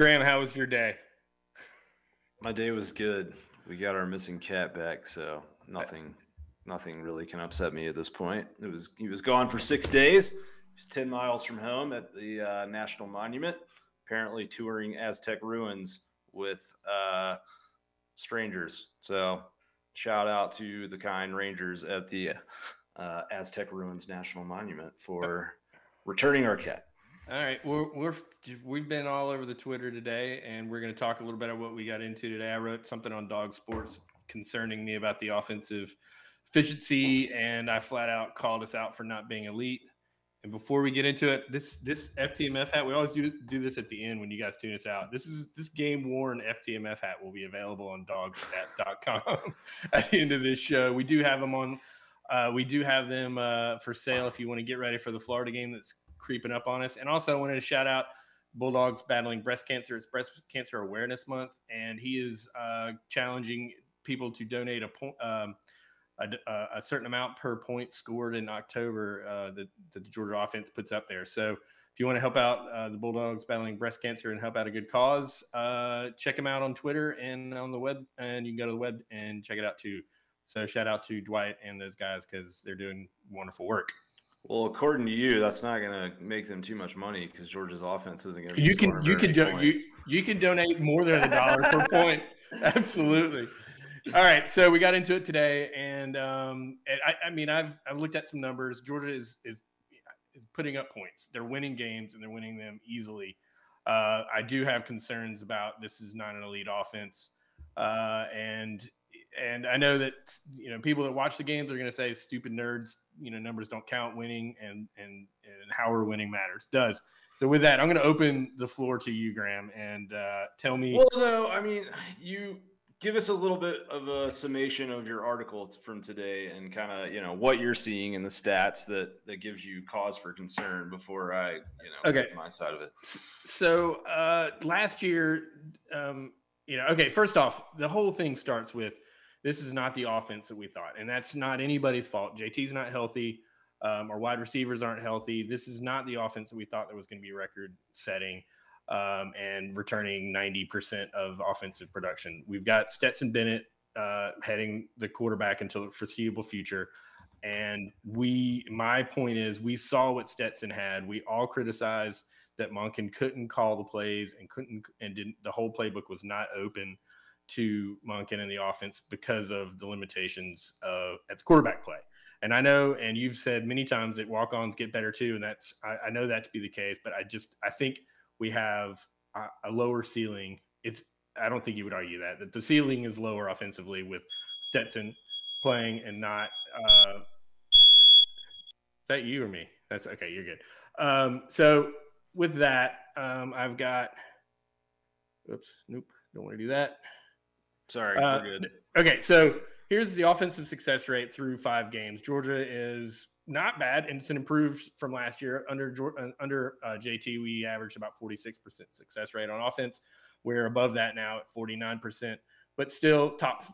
Graham, how was your day? My day was good. We got our missing cat back, so nothing really can upset me at this point. He was gone for 6 days. He was 10 miles from home at the National Monument, apparently touring Aztec ruins with strangers. So shout out to the kind rangers at the Aztec Ruins National Monument for returning our cat. All right, we've been all over the Twitter today, and we're going to talk a little bit about what we got into today. I wrote something on Dog Sports concerning me about the offensive efficiency, and I flat out called us out for not being elite. And before we get into it, this FTMF hat, we always do this at the end when you guys tune us out. This game worn FTMF hat will be available on dogstats.com at the end of this show. We do have them on. We do have them for sale if you want to get ready for the Florida game that's creeping up on us. And also I wanted to shout out Bulldogs battling breast cancer. It's Breast Cancer Awareness Month, and he is challenging people to donate a certain amount per point scored in October that the Georgia offense puts up there. So if you want to help out the Bulldogs battling breast cancer and help out a good cause, check him out on Twitter and on the web, and you can go to the web and check it out too. So shout out to Dwight and those guys because they're doing wonderful work. Well, according to you, that's not going to make them too much money because Georgia's offense isn't going to be you can donate more than $1 per point. Absolutely. All right, so we got into it today, and I've looked at some numbers. Georgia is putting up points. They're winning games, and they're winning them easily. I do have concerns about this is not an elite offense, and I know that people that watch the games are going to say stupid nerds. Numbers don't count. Winning and how we're winning does. So with that, I'm going to open the floor to you, Graham, and tell me. Well, no, you give us a little bit of a summation of your article from today and kind of what you're seeing in the stats that gives you cause for concern before I get my side of it. So last year, first off, the whole thing starts with. This is not the offense that we thought, and that's not anybody's fault. JT's not healthy. Our wide receivers aren't healthy. This is not the offense that we thought that was going to be record-setting and returning 90% of offensive production. We've got Stetson Bennett heading the quarterback until the foreseeable future, and my point is we saw what Stetson had. We all criticized that Monken couldn't call the plays and the whole playbook was not open to Monken and the offense because of the limitations at the quarterback play. And I know, and you've said many times that walk-ons get better too, and I know that to be the case, but I think we have a lower ceiling. I don't think you would argue that the ceiling is lower offensively with Stetson playing and not is that you or me? That's okay, you're good. So with that, I've got don't want to do that. Sorry, we're good. Okay, so here's the offensive success rate through 5 games. Georgia is not bad, and it's an improved from last year. Under JT, we averaged about 46% success rate on offense. We're above that now at 49%, but still top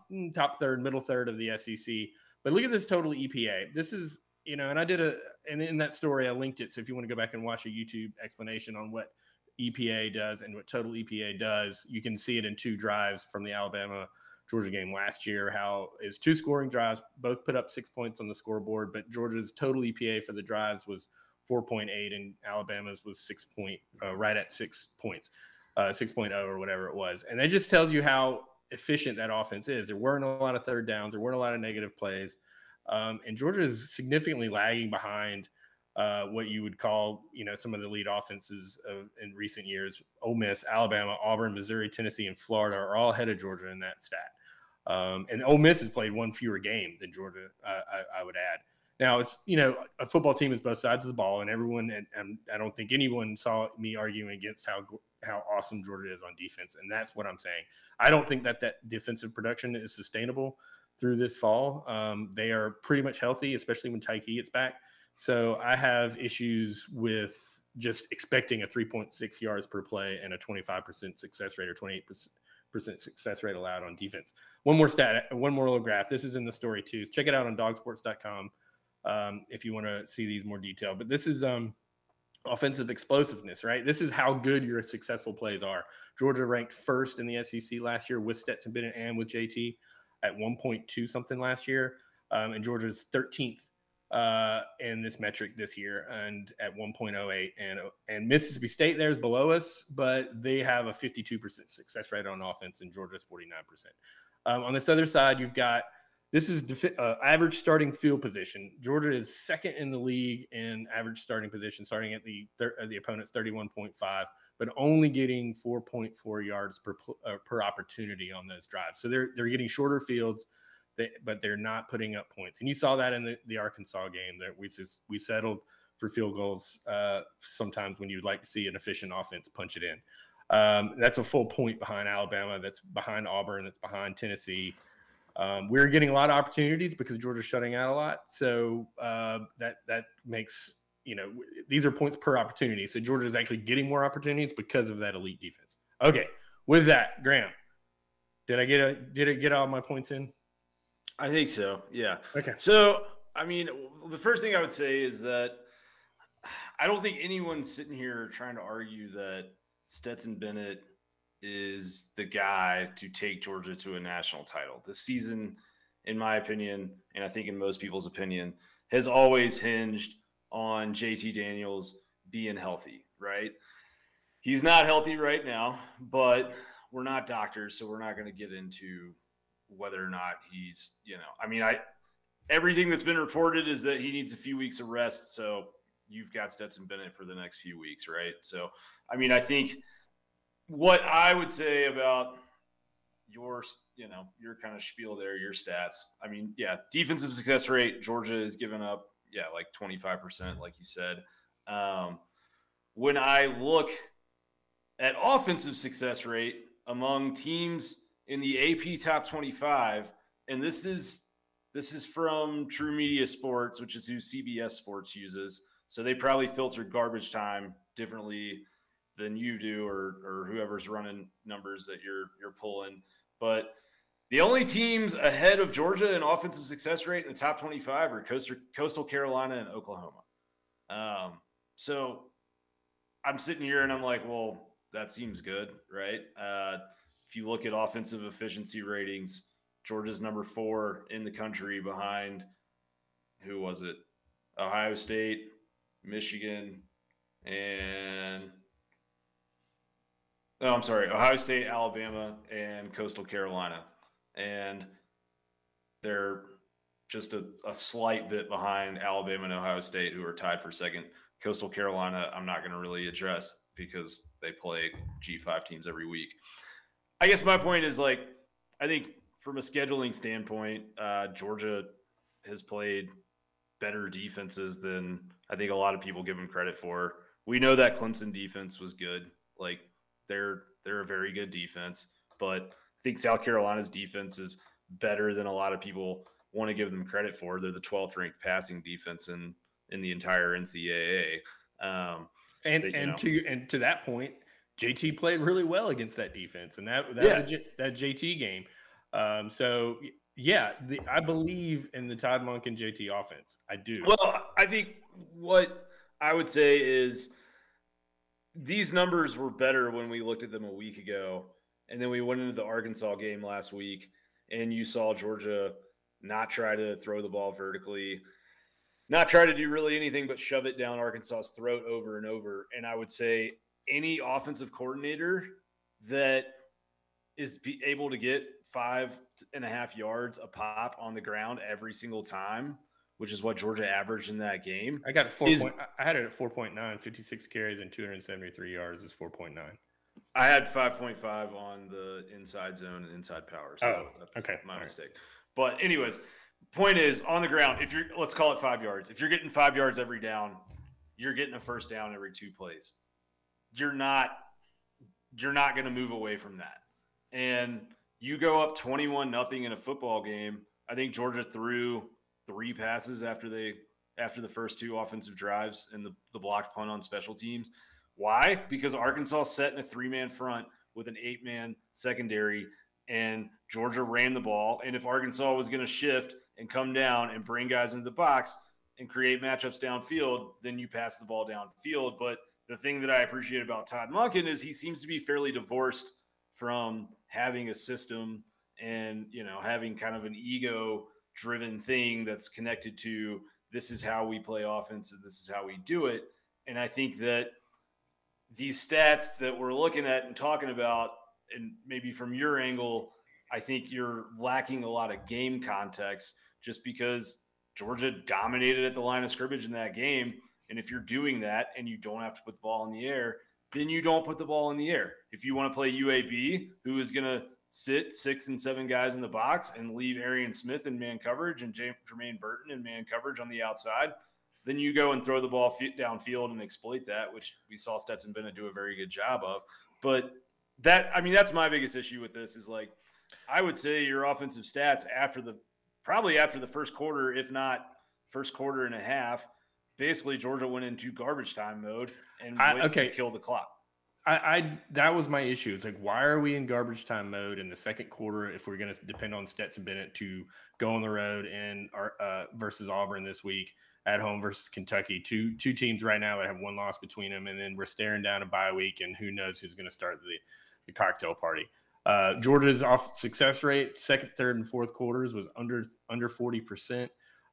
third, middle third of the SEC. But look at this total EPA. This is, and and in that story I linked it. So if you want to go back and watch a YouTube explanation on what EPA does and what total EPA does, you can see it in 2 drives from the Alabama-Georgia game last year, how it's 2 scoring drives, both put up 6 points on the scoreboard, but Georgia's total EPA for the drives was 4.8 and Alabama's was right at 6 points, 6.0 or whatever it was. And that just tells you how efficient that offense is. There weren't a lot of third downs. There weren't a lot of negative plays. And Georgia is significantly lagging behind what you would call, some of the lead offenses in recent years. Ole Miss, Alabama, Auburn, Missouri, Tennessee, and Florida are all ahead of Georgia in that stat. And Ole Miss has played 1 fewer game than Georgia, I would add. Now, it's, a football team is both sides of the ball, and everyone, and I don't think anyone saw me arguing against how awesome Georgia is on defense, and that's what I'm saying. I don't think that defensive production is sustainable through this fall. They are pretty much healthy, especially when Tyke gets back. So I have issues with just expecting a 3.6 yards per play and a 25% success rate or 28% success rate allowed on defense. One more little graph. This is in the story too. Check it out on dogsports.com if you want to see these more detailed. But this is offensive explosiveness, right? This is how good your successful plays are. Georgia ranked first in the SEC last year with Stetson Bennett and with JT at 1.2 something last year. And Georgia's 13th in this metric this year and at 1.08. And Mississippi State there is below us, but they have a 52% success rate on offense and Georgia's 49%. On this other side, you've got this is average starting field position. Georgia is second in the league in average starting position, starting at the opponent's 31.5, but only getting 4.4 yards per opportunity on those drives. So they're getting shorter fields, but they're not putting up points. And you saw that in the Arkansas game that we settled for field goals sometimes when you'd like to see an efficient offense punch it in. That's a full point behind Alabama. That's behind Auburn. That's behind Tennessee. We're getting a lot of opportunities because Georgia's shutting out a lot. So that makes, these are points per opportunity. So Georgia is actually getting more opportunities because of that elite defense. Okay. With that, Graham, did I get all my points in? I think so. Yeah. Okay. So, the first thing I would say is that I don't think anyone's sitting here trying to argue that Stetson Bennett is the guy to take Georgia to a national title. This season, in my opinion, and I think in most people's opinion, has always hinged on JT Daniels being healthy, right? He's not healthy right now, but we're not doctors, so we're not going to get into whether or not he's, everything that's been reported is that he needs a few weeks of rest. So you've got Stetson Bennett for the next few weeks, right? So, I think what I would say about your kind of spiel there, your stats, defensive success rate, Georgia has given up, like 25%, like you said. When I look at offensive success rate among teams in the AP top 25, and this is from True Media Sports, which is who CBS Sports uses. So they probably filter garbage time differently than you do, or whoever's running numbers that you're pulling. But the only teams ahead of Georgia in offensive success rate in the top 25 are Coastal Carolina and Oklahoma. So I'm sitting here and I'm like, well, that seems good, right? If you look at offensive efficiency ratings, Georgia's number 4 in the country behind, who was it? Ohio State, Michigan, and Ohio State, Alabama, and Coastal Carolina. And they're just a slight bit behind Alabama and Ohio State, who are tied for second. Coastal Carolina, I'm not going to really address because they play G5 teams every week. I guess my point is, I think from a scheduling standpoint, Georgia has played better defenses than I think a lot of people give them credit for. We know that Clemson defense was good. They're a very good defense, but I think South Carolina's defense is better than a lot of people want to give them credit for. They're the 12th ranked passing defense in the entire NCAA. To that point, JT played really well against that defense, and that JT game. I believe in the Todd Monk and JT offense. I do. Well, I think what I would say is these numbers were better when we looked at them a week ago, and then we went into the Arkansas game last week, and you saw Georgia not try to throw the ball vertically, not try to do really anything but shove it down Arkansas's throat over and over. And I would say any offensive coordinator that is able to get 5.5 yards a pop on the ground every single time, which is what Georgia averaged in that game. I got I had it at 4.9, 56 carries and 273 yards is 4.9. I had 5.5 on the inside zone and inside power. So that's okay. My mistake. But anyways, point is, on the ground, let's call it 5 yards. If you're getting 5 yards every down, you're getting a first down every 2 plays. You're not going to move away from that. And you go up 21-0 in a football game. I think Georgia threw 3 passes after the first 2 offensive drives and the blocked punt on special teams. Why? Because Arkansas set in a 3-man front with an 8-man secondary, and Georgia ran the ball. And if Arkansas was going to shift and come down and bring guys into the box, and create matchups downfield, then you pass the ball downfield. But the thing that I appreciate about Todd Monken is he seems to be fairly divorced from having a system and, having kind of an ego-driven thing that's connected to this is how we play offense and this is how we do it. And I think that these stats that we're looking at and talking about, and maybe from your angle, I think you're lacking a lot of game context just because Georgia dominated at the line of scrimmage in that game. And if you're doing that and you don't have to put the ball in the air, then you don't put the ball in the air. If you want to play UAB, who is going to sit 6 and 7 guys in the box and leave Arian Smith in man coverage and Jermaine Burton in man coverage on the outside, then you go and throw the ball downfield and exploit that, which we saw Stetson Bennett do a very good job of. But that's my biggest issue with this is like, I would say your offensive stats probably after the first quarter, if not first quarter and a half, basically Georgia went into garbage time mode and went to kill the clock. That was my issue. It's like, why are we in garbage time mode in the second quarter if we're going to depend on Stetson Bennett to go on the road and versus Auburn this week, at home versus Kentucky, two teams right now that have one loss between them, and then we're staring down a bye week, and who knows who's going to start the cocktail party. Georgia's success rate, second, third, and fourth quarters was under 40%.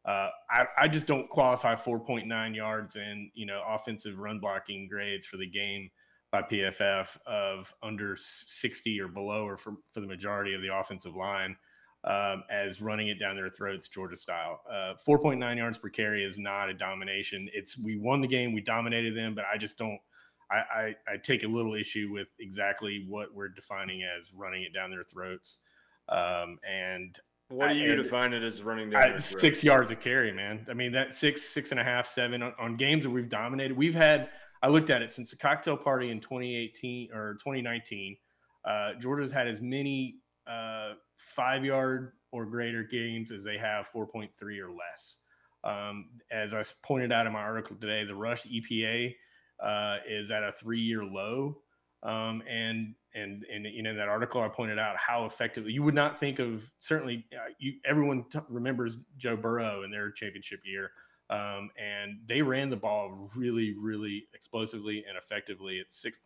I just don't qualify 4.9 yards and offensive run blocking grades for the game by PFF of under 60 or below, or for the majority of the offensive line, as running it down their throats, Georgia style. 4.9 yards per carry is not a domination. We won the game, we dominated them, but I just don't. I take a little issue with exactly what we're defining as running it down their throats. And what do you define it as running down their throats? 6 yards a carry, man. I mean, that 6.5, 7 on games that we've dominated. We've had. I looked at it since the cocktail party in 2018 or 2019. Georgia's had as many 5-yard or greater games as they have 4.3 or less. As I pointed out in my article today, the rush EPA is at a 3-year low. And in that article, I pointed out how effectively you would not think of. Certainly, everyone remembers Joe Burrow in their championship year. And they ran the ball really, really explosively and effectively at 6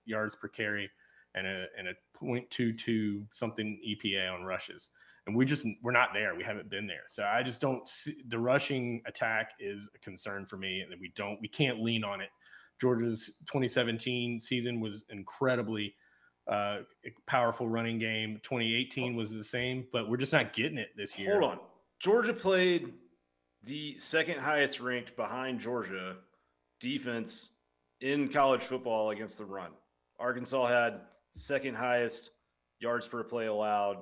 yards per carry and a 0.22 something EPA on rushes. And we're not there. We haven't been there. So I just don't see the rushing attack is a concern for me, and we can't lean on it. Georgia's 2017 season was incredibly powerful running game. 2018 was the same, but we're just not getting it this year. Hold on. Georgia played the second highest ranked behind Georgia defense in college football against the run. Arkansas had second highest yards per play allowed,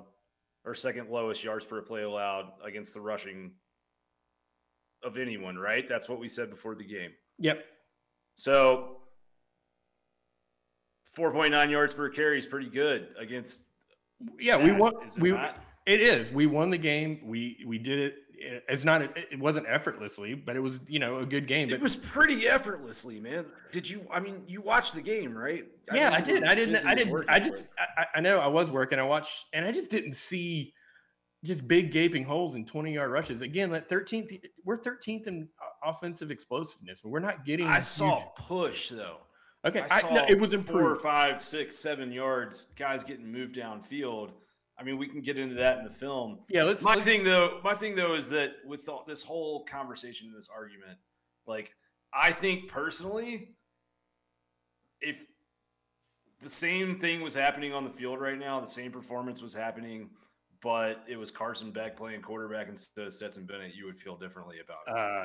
or second lowest yards per play allowed against the rushing of anyone, right? That's what we said before the game. Yep. So 4.9 yards per carry is pretty good against. Yeah, we won. It is. We won the game. We did it. It wasn't effortlessly, but it was, a good game. It was pretty effortlessly, man. Did you? I mean, you watched the game, right? Yeah, I did. I know I was working. I watched, and I just didn't see just big gaping holes in 20-yard rushes. Again, we're 13th in offensive explosiveness, but we're not getting. I saw push though. Okay, it was improved. 4, 5, 6, 7 yards. Guys getting moved downfield. I mean, we can get into that in the film. Yeah, My thing though is that with this whole conversation, this argument, like, I think personally, if the same thing was happening on the field right now, the same performance was happening, but it was Carson Beck playing quarterback instead of Stetson Bennett, you would feel differently about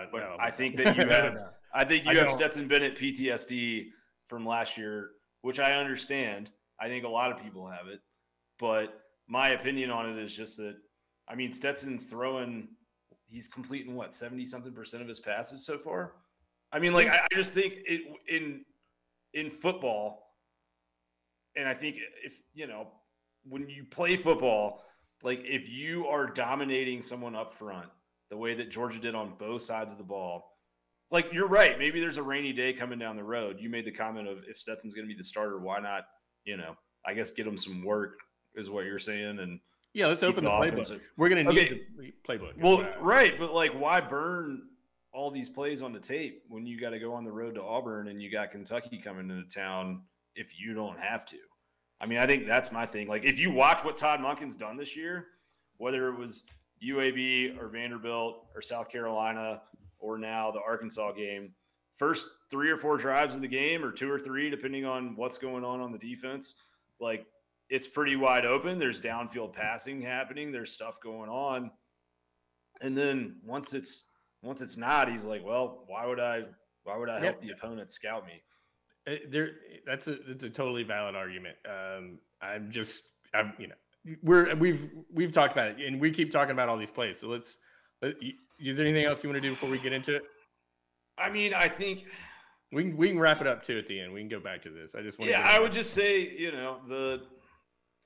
it. But no, I think that you have. I think you have Stetson Bennett PTSD from last year, which I understand. I think a lot of people have it, but my opinion on it is just that, I mean, Stetson's he's completing 70-something% of his passes so far. I mean, like, I just think in football, and I think if, when you play football, like, if you are dominating someone up front the way that Georgia did on both sides of the ball, like, you're right. Maybe there's a rainy day coming down the road. You made the comment of if Stetson's going to be the starter, why not, I guess get him some work is what you're saying. And yeah, let's open the playbook. We're going to need the playbook. Well, right. But like, why burn all these plays on the tape when you got to go on the road to Auburn and you got Kentucky coming into town if you don't have to. I mean, I think that's my thing. Like, if you watch what Todd Monken's done this year, whether it was UAB or Vanderbilt or South Carolina or now the Arkansas game, first 3 or 4 drives of the game, or 2 or 3, depending on what's going on the defense, like, it's pretty wide open. There's downfield passing happening. There's stuff going on. And then once it's not, he's like, well, why would I help the opponent scout me? That's a totally valid argument. We've talked about it, and we keep talking about all these plays. So is there anything else you want to do before we get into it? I mean, I think we can wrap it up too at the end. We can go back to this. I just want I would just say,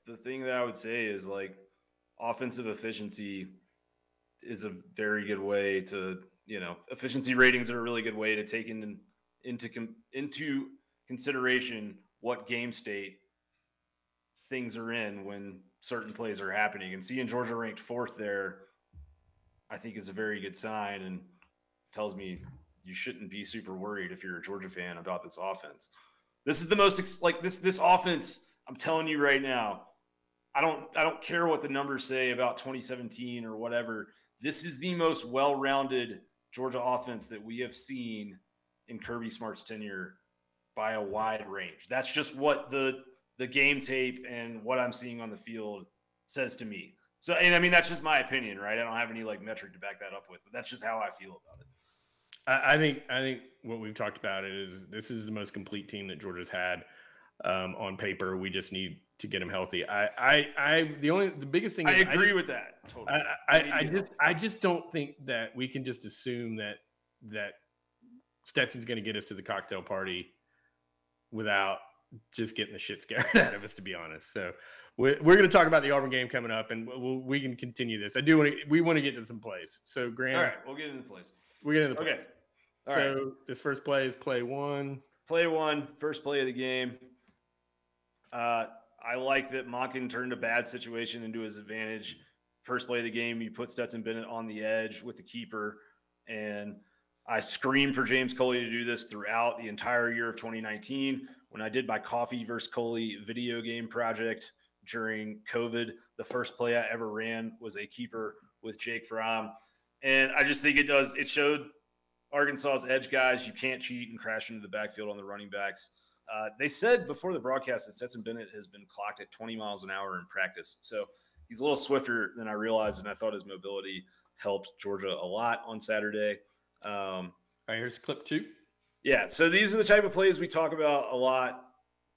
the thing that I would say is, like, offensive efficiency is a very good way to, efficiency ratings are a really good way to take into consideration what game state things are in when certain plays are happening. And seeing Georgia ranked 4th there, I think, is a very good sign and tells me you shouldn't be super worried if you're a Georgia fan about this offense. This is the most this offense. I'm telling you right now, I don't care what the numbers say about 2017 or whatever. This is the most well-rounded Georgia offense that we have seen in Kirby Smart's tenure by a wide range. That's just what the game tape and what I'm seeing on the field says to me. So, and I mean, that's just my opinion, right? I don't have any metric to back that up with, but that's just how I feel about it. I think what we've talked about is this is the most complete team that Georgia's had on paper. We just need to get them healthy. The biggest thing I agree with that. Totally. I just don't think that we can just assume that Stetson's going to get us to the cocktail party without just getting the shit scared out of us, to be honest. So we're going to talk about the Auburn game coming up, and we can continue this. We want to get to some plays. So Graham, all right, we'll get into the plays. We'll get into the plays. Okay. So this first play is play 1. Play 1, first play of the game. I like that Monken turned a bad situation into his advantage. First play of the game, you put Stetson Bennett on the edge with the keeper, and I screamed for James Coley to do this throughout the entire year of 2019. When I did my Coffee vs. Coley video game project during COVID, the first play I ever ran was a keeper with Jake Fromm. And I just think it showed Arkansas's edge guys you can't cheat and crash into the backfield on the running backs. They said before the broadcast that Stetson Bennett has been clocked at 20 miles an hour in practice. So he's a little swifter than I realized, and I thought his mobility helped Georgia a lot on Saturday. All right, here's clip 2. Yeah, so these are the type of plays we talk about a lot,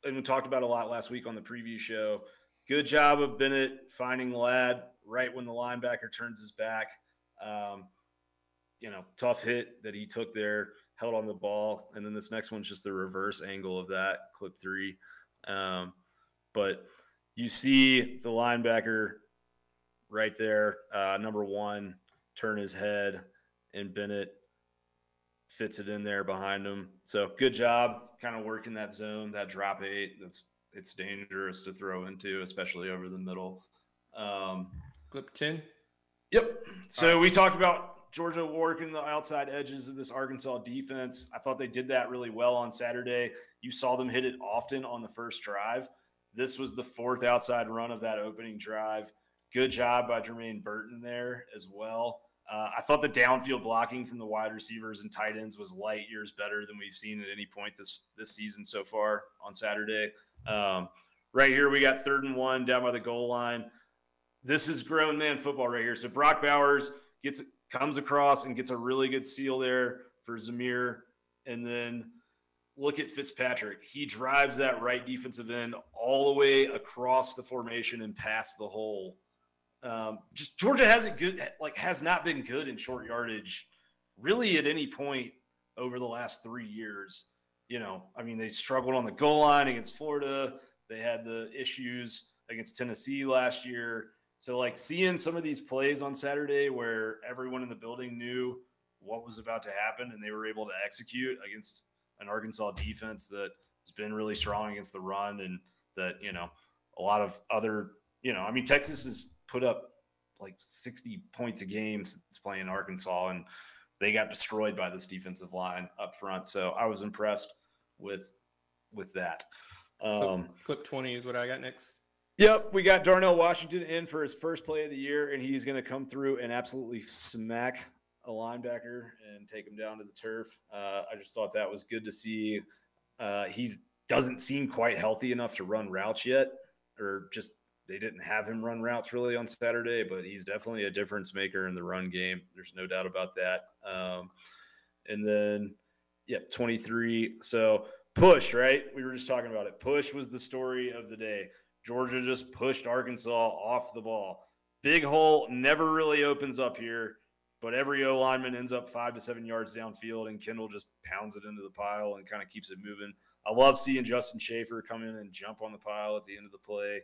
and we talked about a lot last week on the preview show. Good job of Bennett finding Ladd right when the linebacker turns his back. Tough hit that he took there, held on the ball. And then this next one's just the reverse angle of that, clip 3. But you see the linebacker right there, number 1, turn his head, and Bennett fits it in there behind him. So good job kind of working that zone, that drop 8. It's dangerous to throw into, especially over the middle. Clip 10. Yep. So we talked about Georgia working the outside edges of this Arkansas defense. I thought they did that really well on Saturday. You saw them hit it often on the first drive. This was the 4th outside run of that opening drive. Good job by Jermaine Burton there as well. I thought the downfield blocking from the wide receivers and tight ends was light years better than we've seen at any point this season so far on Saturday. Right here, we got 3rd and 1 down by the goal line. This is grown man football right here. So Brock Bowers comes across and gets a really good seal there for Zamir. And then look at Fitzpatrick. He drives that right defensive end all the way across the formation and past the hole. Just Georgia has not been good in short yardage really at any point over the last 3 years. They struggled on the goal line against Florida. They had the issues against Tennessee last year. So, seeing some of these plays on Saturday where everyone in the building knew what was about to happen and they were able to execute against an Arkansas defense that has been really strong against the run, and that, a lot of other, Texas has put up 60 points a game since playing Arkansas, and they got destroyed by this defensive line up front. So I was impressed with that. Clip 20 is what I got next. Yep, we got Darnell Washington in for his first play of the year, and he's going to come through and absolutely smack a linebacker and take him down to the turf. I just thought that was good to see. He doesn't seem quite healthy enough to run routes yet, or just they didn't have him run routes really on Saturday, but he's definitely a difference maker in the run game. There's no doubt about that. And then, 23. So push, right? We were just talking about it. Push was the story of the day. Georgia just pushed Arkansas off the ball. Big hole never really opens up here, but every O lineman ends up 5 to 7 yards downfield, and Kendall just pounds it into the pile and kind of keeps it moving. I love seeing Justin Schaefer come in and jump on the pile at the end of the play.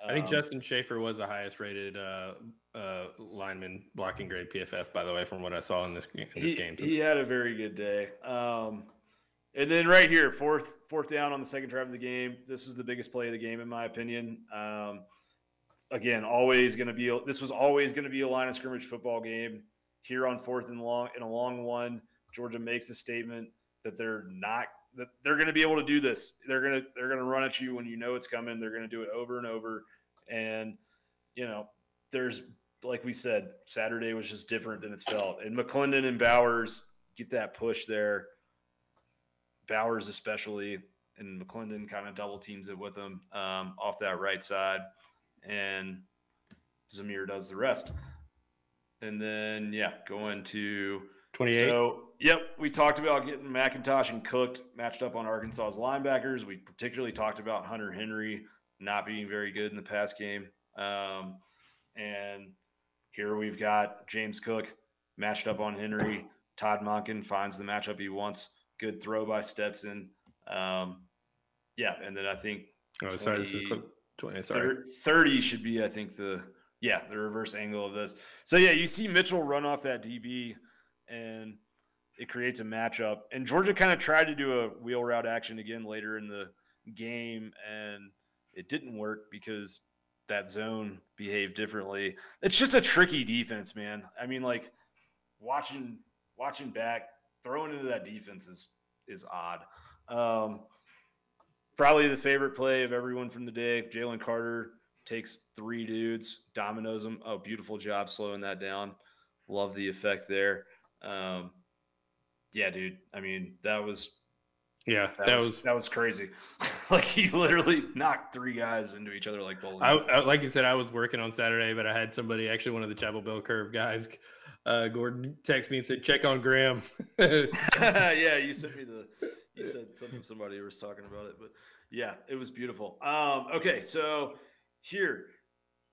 I think Justin Schaefer was the highest rated lineman blocking grade PFF, by the way, from what I saw in this game. He had a very good day. And then right here, fourth down on the second drive of the game. This was the biggest play of the game, in my opinion. Again, this was always going to be a line of scrimmage football game. Here on fourth and long, in a long one, Georgia makes a statement that they're going to be able to do this. They're going to run at you when you know it's coming. They're going to do it over and over. And, there's, like we said, Saturday was just different than it's felt. And McClendon and Bowers get that push there. Bowers especially, and McClendon kind of double teams it with him off that right side. And Zamir does the rest. And then, going to 28. So, we talked about getting McIntosh and Cooked matched up on Arkansas's linebackers. We particularly talked about Hunter Henry not being very good in the pass game. And here we've got James Cook matched up on Henry. Todd Monken finds the matchup he wants. Good throw by Stetson. And then I think 30 should be, I think, the reverse angle of this. So, you see Mitchell run off that DB, and it creates a matchup. And Georgia kind of tried to do a wheel route action again later in the game, and it didn't work because that zone behaved differently. It's just a tricky defense, man. I mean, like, watching back, throwing into that defense is odd. Probably the favorite play of everyone from the day. Jalen Carter takes 3 dudes, dominoes them. Oh, beautiful job slowing that down. Love the effect there. Dude. I mean, that was crazy. Like, he literally knocked 3 guys into each other like bowling. I like you said, I was working on Saturday, but I had somebody, actually one of the Chapel Bell Curve guys, Gordon, text me and said, check on Graham. You sent me you said something, somebody was talking about it, but it was beautiful. Okay, so here,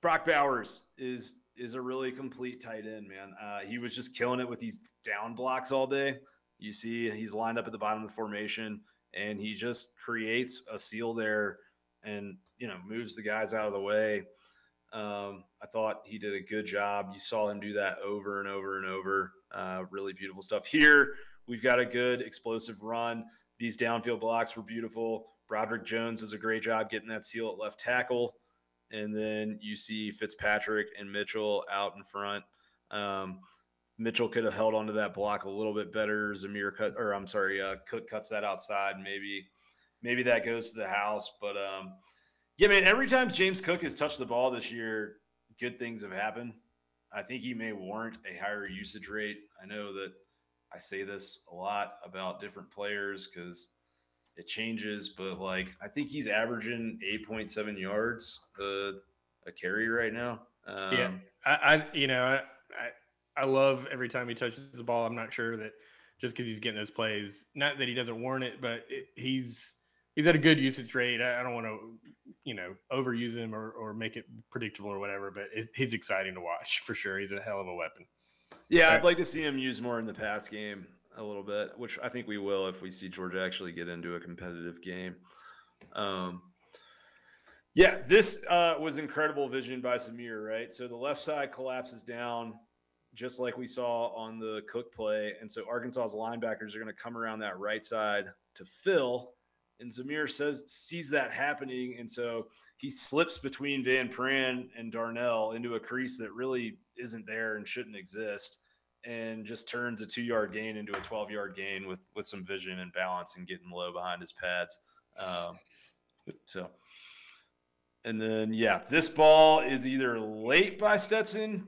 Brock Bowers is a really complete tight end, man. He was just killing it with these down blocks all day. You see he's lined up at the bottom of the formation, and he just creates a seal there and, moves the guys out of the way. I thought he did a good job. You saw him do that over and over and over. Really beautiful stuff. Here, we've got a good explosive run. These downfield blocks were beautiful. Broderick Jones does a great job getting that seal at left tackle. And then you see Fitzpatrick and Mitchell out in front. Mitchell could have held onto that block a little bit better. Cook cuts that outside. Maybe that goes to the house. But, man, every time James Cook has touched the ball this year, good things have happened. I think he may warrant a higher usage rate. I know that I say this a lot about different players because it changes, but I think he's averaging 8.7 yards a carry right now. I love every time he touches the ball. I'm not sure that just because he's getting those plays, not that he doesn't warrant it, but he's at a good usage rate. I don't want to, overuse him or make it predictable or whatever, but he's exciting to watch for sure. He's a hell of a weapon. Yeah, I'd like to see him used more in the pass game a little bit, which I think we will if we see Georgia actually get into a competitive game. This was incredible vision by Zamir, right? So the left side collapses down just like we saw on the Cook play. And so Arkansas's linebackers are going to come around that right side to fill. And Zamir sees that happening. And so he slips between Van Pran and Darnell into a crease that really isn't there and shouldn't exist. and just turns a 2-yard gain into a 12-yard gain with some vision and balance and getting low behind his pads. And then, this ball is either late by Stetson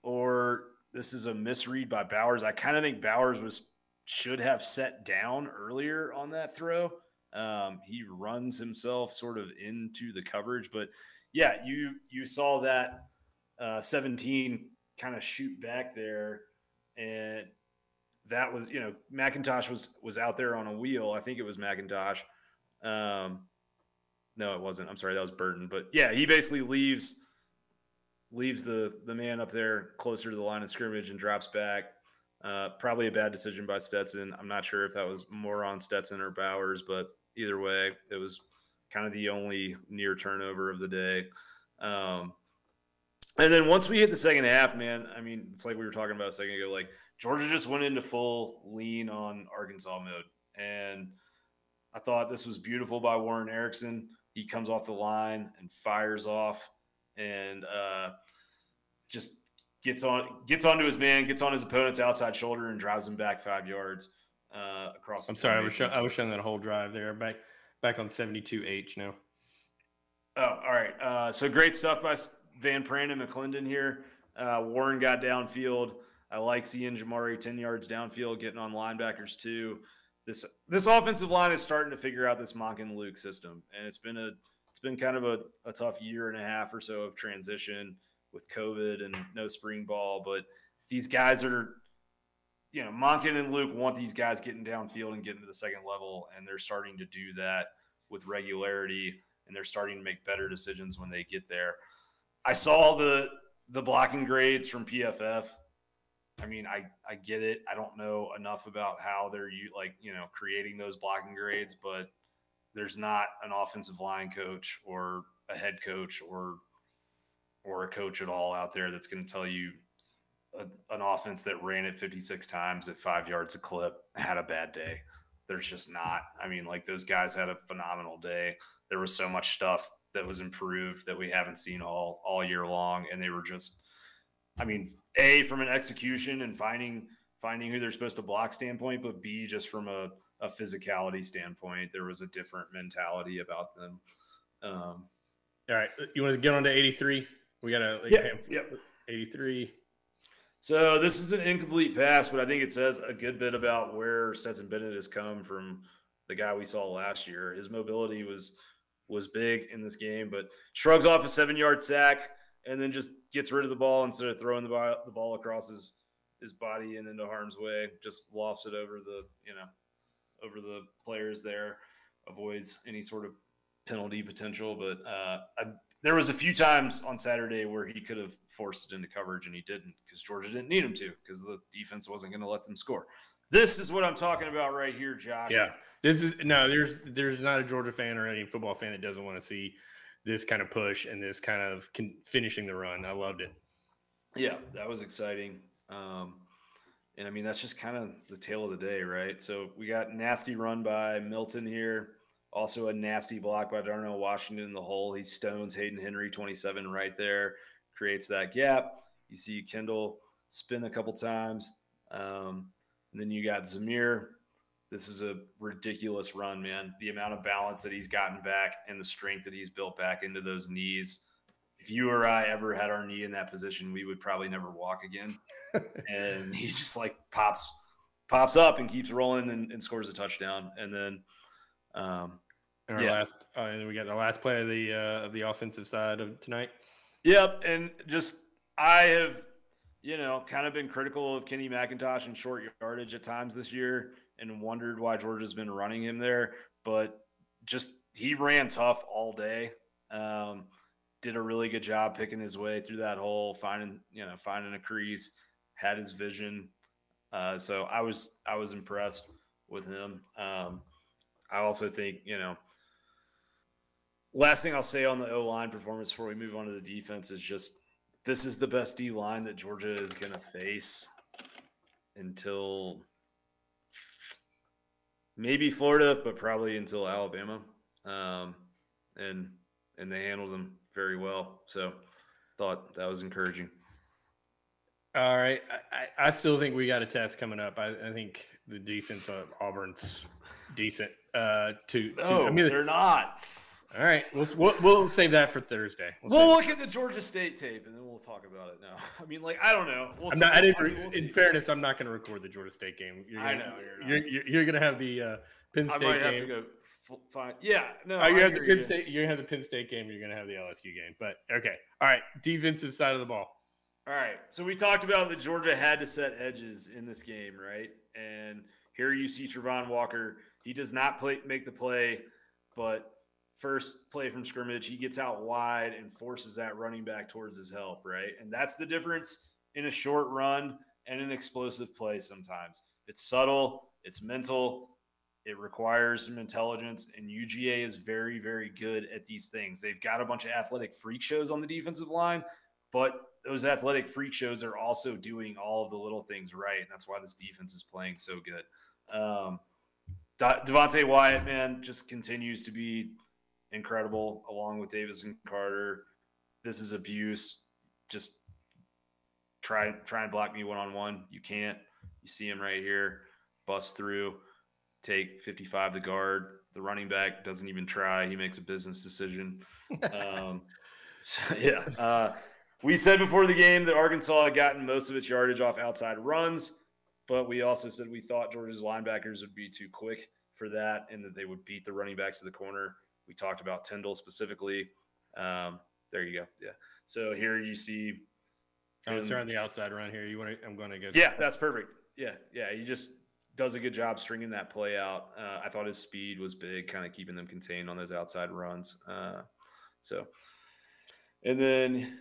or this is a misread by Bowers. I kind of think Bowers should have set down earlier on that throw. He runs himself sort of into the coverage, but you saw that 17 kind of shoot back there, and that was, McIntosh was out there on a wheel. I think it was McIntosh. No, it wasn't. I'm sorry, that was Burton. But he basically leaves the man up there closer to the line of scrimmage and drops back. Probably a bad decision by Stetson. I'm not sure if that was more on Stetson or Bowers, but either way, it was kind of the only near turnover of the day. And then once we hit the second half, man, I mean, it's like we were talking about a second ago, like Georgia just went into full lean on Arkansas mode. And I thought this was beautiful by Warren Erickson. He comes off the line and fires off and just gets onto his man, gets on his opponent's outside shoulder and drives him back 5 yards across. I'm sorry, I was showing that whole drive there. Back on 72H now. Oh, all right. So great stuff by Van Pran and McClendon here. Warren got downfield. I like seeing Jamari 10 yards downfield, getting on linebackers too. This offensive line is starting to figure out this Mock and Luke system, and it's been kind of a tough year and a half or so of transition with COVID and no spring ball. But these guys are, Monken and Luke want these guys getting downfield and getting to the second level, and they're starting to do that with regularity, and they're starting to make better decisions when they get there. I saw the blocking grades from PFF. I mean, I get it. I don't know enough about how they're creating those blocking grades, but there's not an offensive line coach or a head coach or a coach at all out there that's going to tell you an offense that ran it 56 times at 5 yards a clip had a bad day. There's just not. I mean, like, those guys had a phenomenal day. There was so much stuff that was improved that we haven't seen all year long. And they were just, I mean, A, from an execution and finding who they're supposed to block standpoint, but B, just from a physicality standpoint, there was a different mentality about them. All right. You want to get on to 83? We got to 83. So this is an incomplete pass, but I think it says a good bit about where Stetson Bennett has come from the guy we saw last year. His mobility was big in this game, but shrugs off a 7-yard sack and then just gets rid of the ball instead of throwing the ball across his body and into harm's way. Just lofts it over the players there, avoids any sort of penalty potential. But there was a few times on Saturday where he could have forced it into coverage, and he didn't because Georgia didn't need him to because the defense wasn't going to let them score. This is what I'm talking about right here, Josh. Yeah, there's not a Georgia fan or any football fan that doesn't want to see this kind of push and this kind of finishing the run. I loved it. Yeah, that was exciting. And I mean, that's just kind of the tale of the day, right? So we got nasty run by Milton here. Also a nasty block by Darnell Washington in the hole. He stones Hayden Henry, 27, right there. Creates that gap. You see Kendall spin a couple times. And then you got Zamir. This is a ridiculous run, man. The amount of balance that he's gotten back and the strength that he's built back into those knees. If you or I ever had our knee in that position, we would probably never walk again. And he just like pops up and keeps rolling and scores a touchdown. And then and we got the last play of the offensive side of tonight. Yep. And just I have, kind of been critical of Kenny McIntosh in short yardage at times this year and wondered why Georgia's been running him there. But just he ran tough all day. Did a really good job picking his way through that hole, finding a crease, had his vision. So I was impressed with him. I also think, last thing I'll say on the O-line performance before we move on to the defense is just this is the best D-line that Georgia is going to face until maybe Florida, but probably until Alabama. And they handled them very well. So thought that was encouraging. All right. I still think we got a test coming up. I think the defense of Auburn's decent. I mean, they're not. All right. We'll save that for Thursday. We'll look at the Georgia State tape and then we'll talk about it now. I mean, like, I don't know. In fairness, I'm not going to record the Georgia State game. I know you're going to have the Penn State game. I might have to go find. Yeah, no. You have the Penn State. You're going to have the Penn State game. You're going to have the LSU game. But okay. All right. Defensive side of the ball. All right. So we talked about that Georgia had to set edges in this game, right? And here you see Travon Walker. He does not make the play, but first play from scrimmage, he gets out wide and forces that running back towards his help, right? And that's the difference in a short run and an explosive play sometimes. It's subtle, it's mental, it requires some intelligence, and UGA is very, very good at these things. They've got a bunch of athletic freak shows on the defensive line, but those athletic freak shows are also doing all of the little things right, and that's why this defense is playing so good. Devontae Wyatt, man, just continues to be incredible, along with Davis and Carter. This is abuse. Just try and block me one-on-one. You can't. You see him right here. Bust through. Take 55 to guard. The running back doesn't even try. He makes a business decision. We said before the game that Arkansas had gotten most of its yardage off outside runs, but we also said we thought Georgia's linebackers would be too quick for that and that they would beat the running backs to the corner. We talked about Tyndall specifically. There you go. Yeah. So here you see. I'm starting the outside run here. I'm going to go. Yeah, that's perfect. Yeah. He just does a good job stringing that play out. I thought his speed was big, kind of keeping them contained on those outside runs. And then,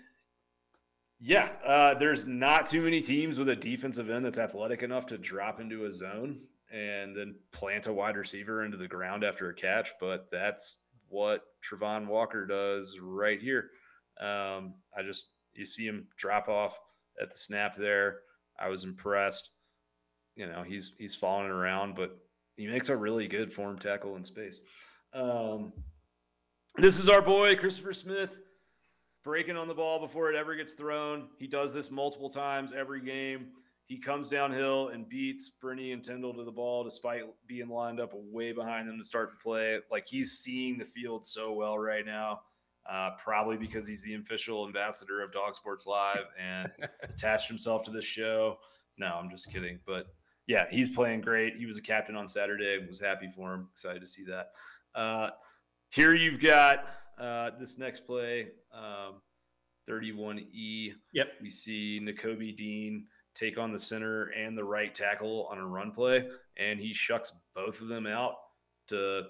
there's not too many teams with a defensive end that's athletic enough to drop into a zone and then plant a wide receiver into the ground after a catch, but that's what Travon Walker does right here. You see him drop off at the snap there. I was impressed. You know, he's falling around, but he makes a really good form tackle in space. This is our boy, Christopher Smith, breaking on the ball before it ever gets thrown. He does this multiple times every game. He comes downhill and beats Brittany and Tyndall to the ball despite being lined up way behind them to start the play. Like, he's seeing the field so well right now, probably because he's the official ambassador of Dog Sports Live and attached himself to this show. No, I'm just kidding. But, yeah, he's playing great. He was a captain on Saturday. Was happy for him. Excited to see that. Here you've got this next play, 31E. Yep. We see Nakobe Dean take on the center and the right tackle on a run play, and he shucks both of them out to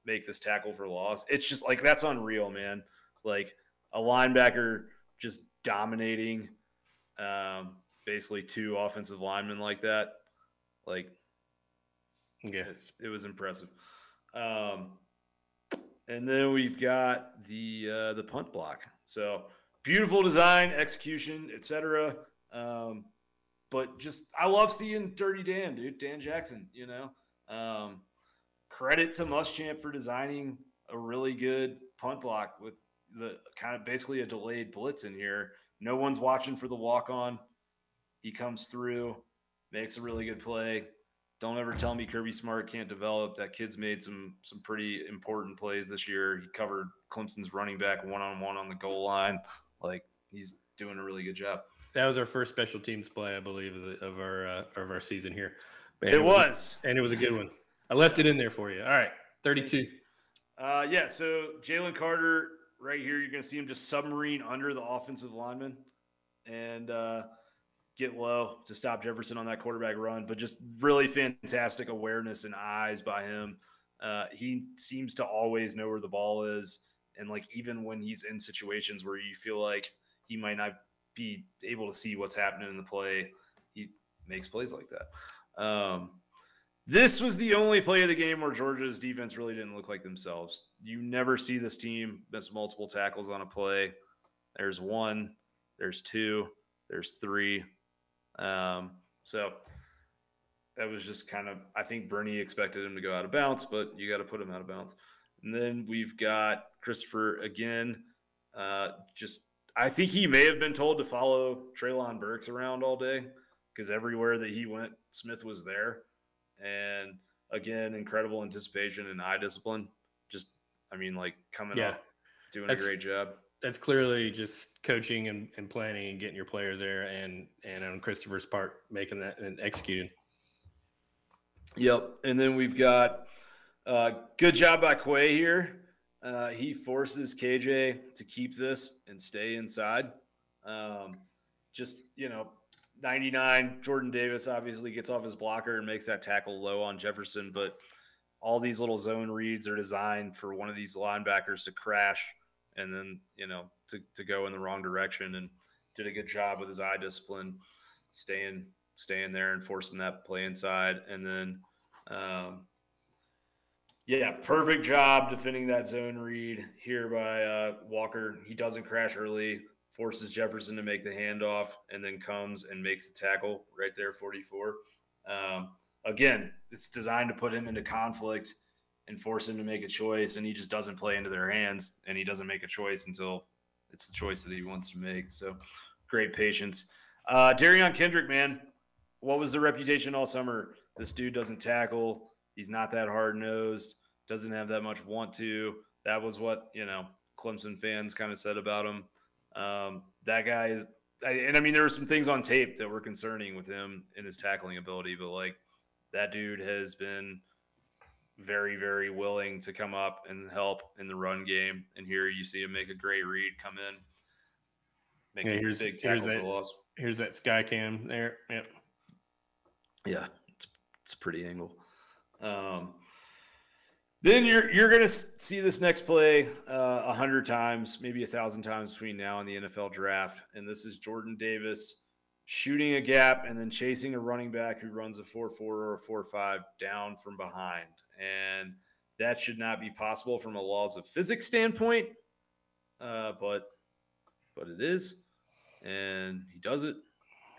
make this tackle for loss. It's just like, that's unreal, man. Like, a linebacker just dominating basically two offensive linemen like that. Like, yeah, it was impressive. And then we've got the punt block. So beautiful design, execution, etc. But just, I love seeing Dirty Dan, dude. Dan Jackson, you know. Credit to Muschamp for designing a really good punt block with the kind of basically a delayed blitz in here. No one's watching for the walk-on. He comes through, makes a really good play. Don't ever tell me Kirby Smart can't develop. That kid's made some pretty important plays this year. He covered Clemson's running back one-on-one on the goal line. Like, he's doing a really good job. That was our first special teams play, I believe, of our season here. And it was a good one. I left it in there for you. All right, 32. So Jalen Carter right here, you're going to see him just submarine under the offensive lineman and get low to stop Jefferson on that quarterback run, but just really fantastic awareness and eyes by him. He seems to always know where the ball is. And like, even when he's in situations where you feel like he might not be able to see what's happening in the play, he makes plays like that. This was the only play of the game where Georgia's defense really didn't look like themselves. You never see this team miss multiple tackles on a play. There's one, there's two, there's three. So that was just kind of, I think Bernie expected him to go out of bounds, but you got to put him out of bounds. And then we've got Christopher again. I I think he may have been told to follow Treylon Burks around all day because everywhere that he went, Smith was there. And again, incredible anticipation and eye discipline. Just, coming up, doing a great job. That's clearly just coaching and planning and getting your players there, and on Christopher's part, making that and executing. Yep. And then we've got good job by Quay here. He forces KJ to keep this and stay inside. 99, Jordan Davis obviously gets off his blocker and makes that tackle low on Jefferson, but all these little zone reads are designed for one of these linebackers to crash and then, to go in the wrong direction, and did a good job with his eye discipline, staying there and forcing that play inside. And then, perfect job defending that zone read here by Walker. He doesn't crash early, forces Jefferson to make the handoff, and then comes and makes the tackle right there, 44. Again, it's designed to put him into conflict and force him to make a choice, and he just doesn't play into their hands, and he doesn't make a choice until it's the choice that he wants to make. So great patience. Darion Kendrick, man, what was the reputation all summer? This dude doesn't tackle. He's not that hard-nosed, doesn't have that much want to. That was what, Clemson fans kind of said about him. That guy is – there were some things on tape that were concerning with him and his tackling ability, but, that dude has been very, very willing to come up and help in the run game. And here you see him make a great read, come in, make a big tackle for the loss. Here's that sky cam there. Yep. Yeah, it's a pretty angle. Then you're going to see this next play 100 times, maybe 1,000 times between now and the NFL draft. And this is Jordan Davis shooting a gap and then chasing a running back who runs a 4.4 or a 4.5 down from behind. And that should not be possible from a laws of physics standpoint, but it is. And he does it.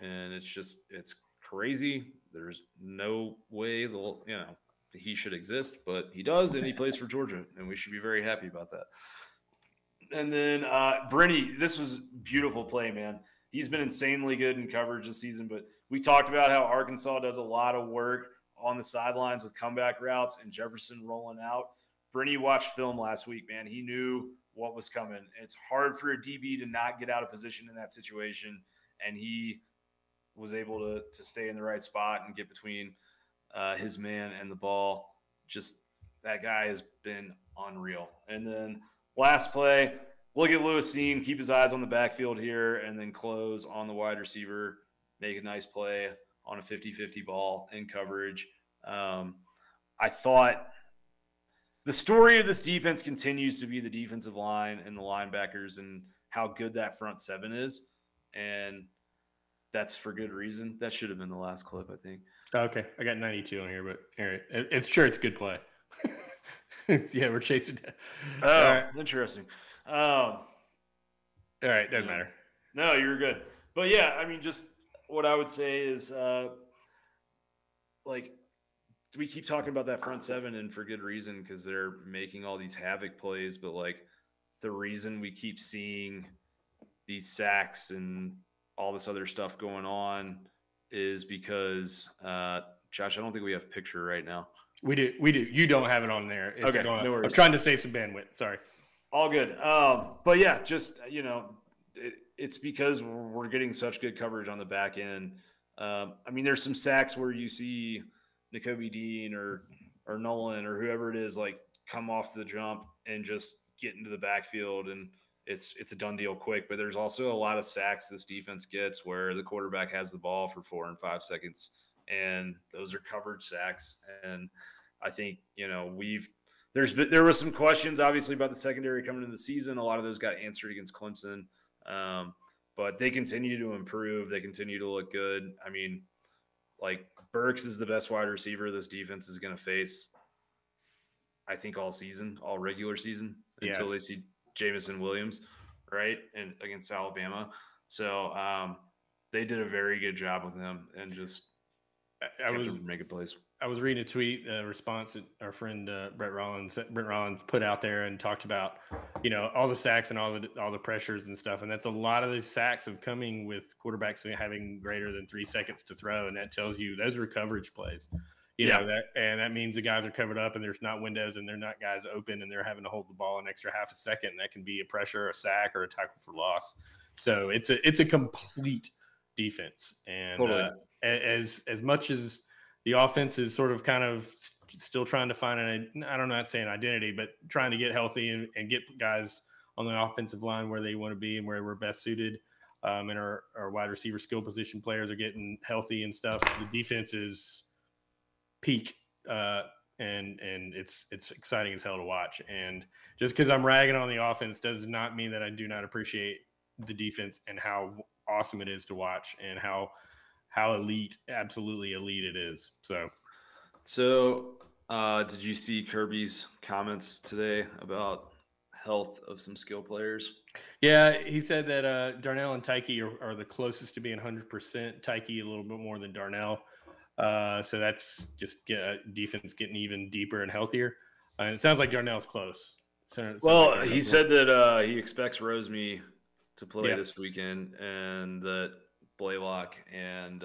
And it's crazy. There's no way he should exist, but he does, and he plays for Georgia, and we should be very happy about that. And then Brenny, this was a beautiful play, man. He's been insanely good in coverage this season, but we talked about how Arkansas does a lot of work on the sidelines with comeback routes and Jefferson rolling out. Brenny watched film last week, man. He knew what was coming. It's hard for a DB to not get out of position in that situation, and he was able to stay in the right spot and get between his man and the ball. Just that guy has been unreal. And then last play, look at Lewisine, keep his eyes on the backfield here, and then close on the wide receiver, make a nice play on a 50-50 ball in coverage. I thought the story of this defense continues to be the defensive line and the linebackers and how good that front seven is. And that's for good reason. That should have been the last clip, I think. Okay, I got 92 on here, but it's a good play. Yeah, we're chasing. Oh, right. Interesting. All right, doesn't matter. No, you're good. But yeah, just what I would say is, we keep talking about that front seven, and for good reason, because they're making all these havoc plays. But the reason we keep seeing these sacks and all this other stuff going on is because, Josh, I don't think we have a picture right now. We do. You don't have it on there. It's okay, no worries. I'm trying to save some bandwidth. Sorry. All good. But yeah, just, it's because we're getting such good coverage on the back end. There's some sacks where you see Nakobe Dean or Nolan or whoever it is, come off the jump and just get into the backfield, and it's a done deal quick. But there's also a lot of sacks this defense gets where the quarterback has the ball for 4 and 5 seconds, and those are coverage sacks. And I think, there was some questions obviously about the secondary coming into the season. A lot of those got answered against Clemson, but they continue to improve. They continue to look good. Burks is the best wide receiver this defense is going to face, I think, all season, all regular season, until they see Jamison Williams, right, and against Alabama. So they did a very good job with him, and just kept him making plays. I was reading a tweet, response that our friend Brent Rollins put out there and talked about, all the sacks and all the pressures and stuff. And that's a lot of the sacks of coming with quarterbacks having greater than 3 seconds to throw. And that tells you those are coverage plays. That means the guys are covered up and there's not windows and they're not guys open and they're having to hold the ball an extra half a second. And that can be a pressure, a sack, or a tackle for loss. So it's a complete defense. And Totally. as much as the offense is sort of kind of still trying to find I'm not saying identity, but trying to get healthy and get guys on the offensive line where they want to be and where we're best suited. And our wide receiver skill position players are getting healthy and stuff. The defense is peak, and it's exciting as hell to watch. And just because I'm ragging on the offense does not mean that I do not appreciate the defense and how awesome it is to watch and how elite, absolutely elite it is. So did you see Kirby's comments today about health of some skill players? Yeah, he said that Darnell and Tyke are the closest to being 100%. Tyke a little bit more than Darnell. So that's just defense getting even deeper and healthier. And it sounds like Darnell's close. He said that he expects Rosemy to play this weekend and that Blaylock and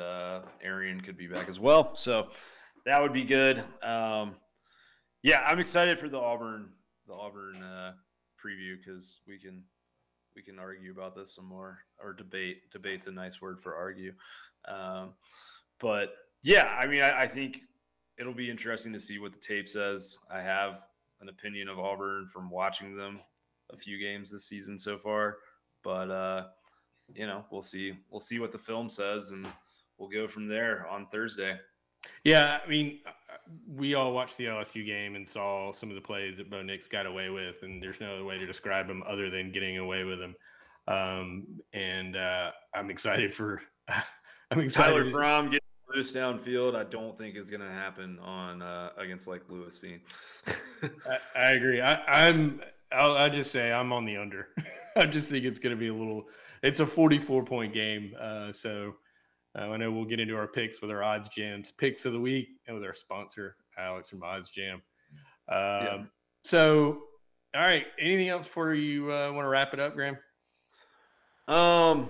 Arian could be back as well. So that would be good. I'm excited for the Auburn preview because we can argue about this some more, or debate. Debate's a nice word for argue. But yeah, I mean, I think it'll be interesting to see what the tape says. I have an opinion of Auburn from watching them a few games this season so far, but we'll see. We'll see what the film says, and we'll go from there on Thursday. Yeah, I mean, we all watched the LSU game and saw some of the plays that Bo Nix got away with, and there's no other way to describe them other than getting away with them. I'm excited for Tyler Fromm getting loose downfield. I don't think is going to happen on against like Lewis Cine. I agree. I'll just say I'm on the under. I just think it's going to be it's a 44-point game. So I know we'll get into our picks with our odds jams, picks of the week, and with our sponsor, Alex from Odds Jam. So, all right. Anything else before you want to wrap it up, Graham? No.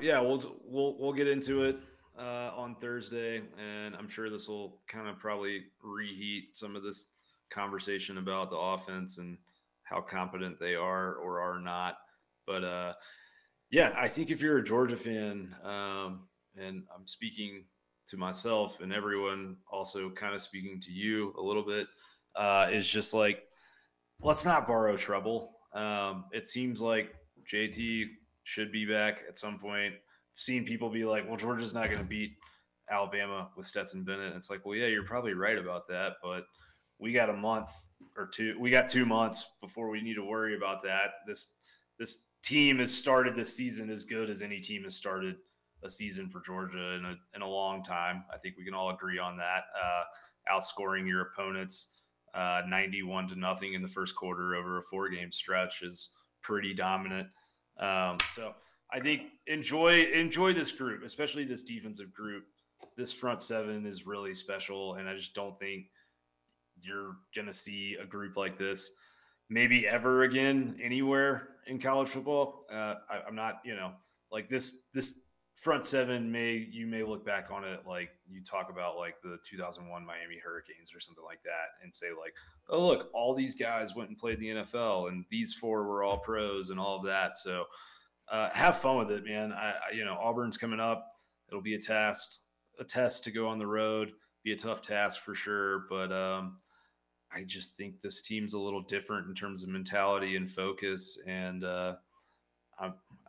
Yeah, we'll get into it on Thursday, and I'm sure this will kind of probably reheat some of this conversation about the offense and how competent they are or are not. But I think if you're a Georgia fan, and I'm speaking to myself and everyone also kind of speaking to you a little bit, is just like, let's not borrow trouble. It seems like JT should be back at some point. I've seen people be like, well, Georgia's not going to beat Alabama with Stetson Bennett. And it's like, well, yeah, you're probably right about that, but we got a month or two. We got 2 months before we need to worry about that. This team has started this season as good as any team has started a season for Georgia in a long time. I think we can all agree on that. Outscoring your opponents 91-0 in the first quarter over a 4-game stretch is pretty dominant. So I think enjoy this group, especially this defensive group. This front seven is really special, and I just don't think you're going to see a group like this maybe ever again anywhere in college football. I'm not, like this front seven you may look back on it like you talk about like the 2001 Miami Hurricanes or something like that and say like, oh, look, all these guys went and played the NFL and these 4 were all pros and all of that. So have fun with it, man. Auburn's coming up. It'll be a test to go on the road, be a tough task for sure. But I just think this team's a little different in terms of mentality and focus. And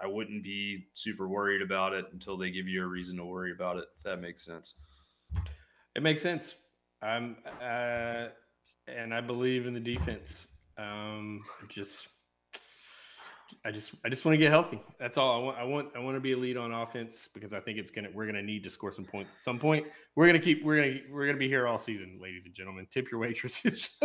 I wouldn't be super worried about it until they give you a reason to worry about it, if that makes sense. It makes sense. And I believe in the defense. I just want to get healthy. That's all I want. I want to be elite on offense because I think we're gonna need to score some points at some point. We're gonna be here all season, ladies and gentlemen. Tip your waitresses.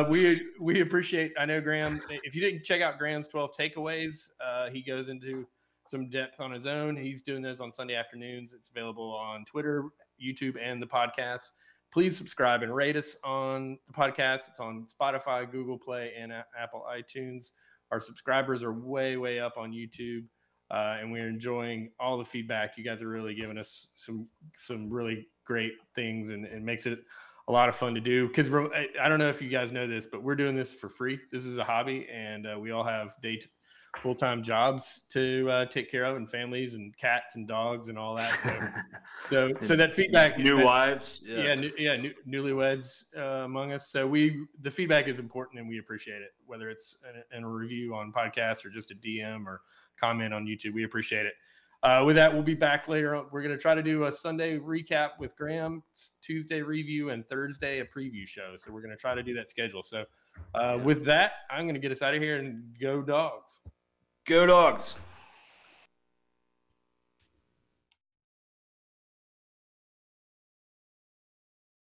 We appreciate. I know Graham. If you didn't check out Graham's 12 takeaways, he goes into some depth on his own. He's doing those on Sunday afternoons. It's available on Twitter YouTube and the podcast. Please subscribe and rate us on the podcast. It's on Spotify, Google Play, and Apple iTunes. Our subscribers are way, way up on YouTube, and we're enjoying all the feedback. You guys are really giving us some really great things, and makes it a lot of fun to do. Because I don't know if you guys know this, but we're doing this for free. This is a hobby, and we all have full-time jobs to take care of, and families and cats and dogs and all that. So that feedback, wives, newlyweds among us. So the feedback is important, and we appreciate it. Whether it's in a review on podcast or just a DM or comment on YouTube, we appreciate it. With that, we'll be back later on. We're going to try to do a Sunday recap with Graham, Tuesday review, and Thursday a preview show. So we're going to try to do that schedule. So with that, I'm going to get us out of here and go Dogs. Go Dogs.